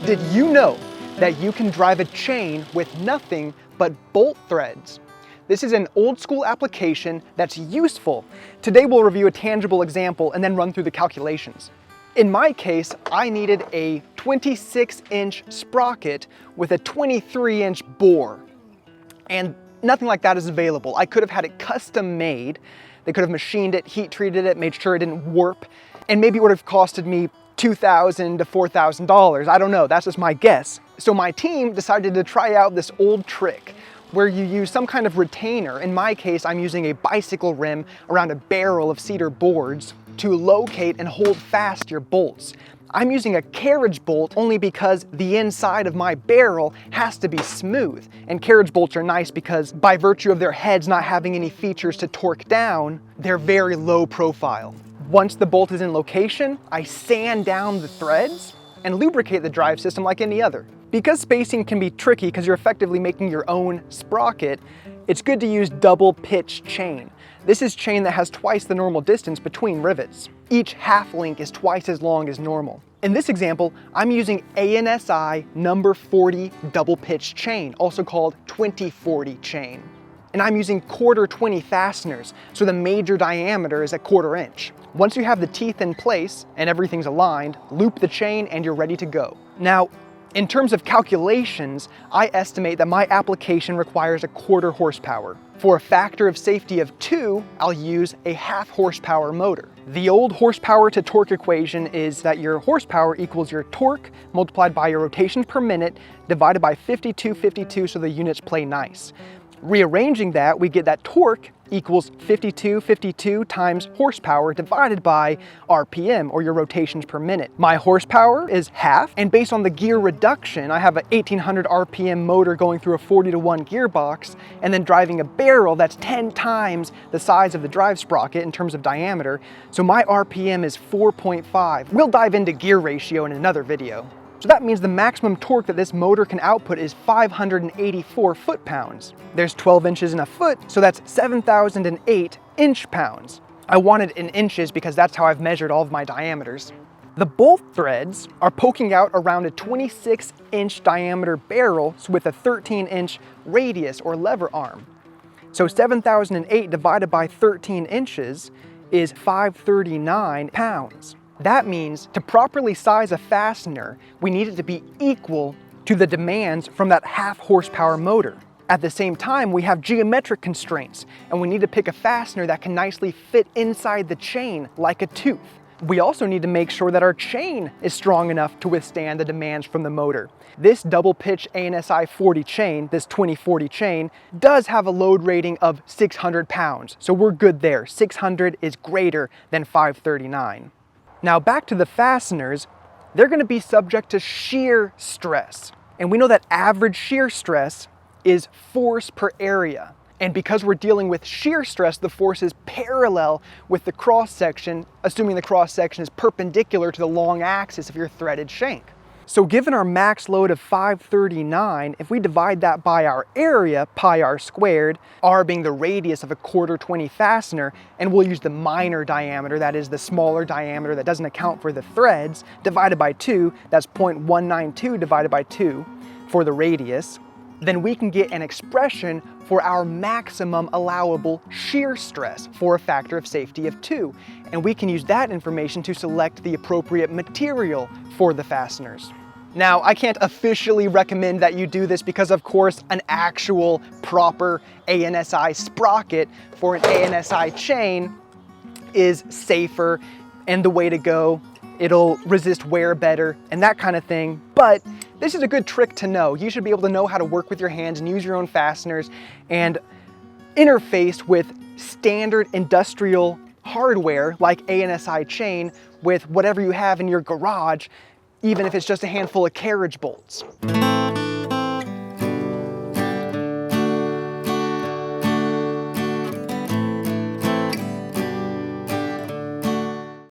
Did you know that you can drive a chain with nothing but bolt threads? This is an old school application that's useful. Today we'll review a tangible example and then run through the calculations. In my case, I needed a 26-inch sprocket with a 23-inch bore. And nothing like that is available. I could have had it custom made. They could have machined it, heat treated it, made sure it didn't warp, and maybe it would have costed me $2,000 to $4,000. I don't know, that's just my guess. So my team decided to try out this old trick where you use some kind of retainer. In my case, I'm using a bicycle rim around a barrel of cedar boards to locate and hold fast your bolts. I'm using a carriage bolt only because the inside of my barrel has to be smooth. And carriage bolts are nice because by virtue of their heads not having any features to torque down, they're very low profile. Once the bolt is in location, I sand down the threads and lubricate the drive system like any other. Because spacing can be tricky because you're effectively making your own sprocket, it's good to use double pitch chain. This is chain that has twice the normal distance between rivets. Each half link is twice as long as normal. In this example, I'm using ANSI number 40 double pitch chain, also called 2040 chain. And I'm using 1/4 fasteners, so the major diameter is a 1/4 inch. Once you have the teeth in place and everything's aligned, loop the chain and you're ready to go. Now, in terms of calculations, I estimate that my application requires a 1/4 horsepower. For a factor of safety of 2, I'll use a 1/2 horsepower motor. The old horsepower to torque equation is that your horsepower equals your torque multiplied by your rotations per minute divided by 52 so the units play nice. Rearranging that, we get that torque equals 52 times horsepower divided by RPM, or your rotations per minute. My horsepower is 1/2, and based on the gear reduction, I have an 1800 RPM motor going through a 40-to-1 gearbox, and then driving a barrel that's 10 times the size of the drive sprocket in terms of diameter, so my RPM is 4.5. We'll dive into gear ratio in another video. So that means the maximum torque that this motor can output is 584 foot-pounds. There's 12 inches in a foot, so that's 7,008 inch-pounds. I wanted in inches because that's how I've measured all of my diameters. The bolt threads are poking out around a 26-inch diameter barrel with a 13-inch radius or lever arm. So 7,008 divided by 13 inches is 539 pounds. That means to properly size a fastener, we need it to be equal to the demands from that 1/2 horsepower motor. At the same time, we have geometric constraints, and we need to pick a fastener that can nicely fit inside the chain like a tooth. We also need to make sure that our chain is strong enough to withstand the demands from the motor. This double pitch ANSI 40 chain, this 2040 chain, does have a load rating of 600 pounds, so we're good there. 600 is greater than 539. Now back to the fasteners, they're going to be subject to shear stress. And we know that average shear stress is force per area. And because we're dealing with shear stress, the force is parallel with the cross section, assuming the cross section is perpendicular to the long axis of your threaded shank. So given our max load of 539, if we divide that by our area, pi r squared, r being the radius of a 1/4 fastener, and we'll use the minor diameter, that is the smaller diameter that doesn't account for the threads, divided by 2, that's 0.192 divided by 2 for the radius, then we can get an expression for our maximum allowable shear stress for a factor of safety of 2. And we can use that information to select the appropriate material for the fasteners. Now, I can't officially recommend that you do this because, of course, an actual proper ANSI sprocket for an ANSI chain is safer and the way to go. It'll resist wear better and that kind of thing, but this is a good trick to know. You should be able to know how to work with your hands and use your own fasteners and interface with standard industrial hardware like ANSI chain with whatever you have in your garage, even if it's just a handful of carriage bolts.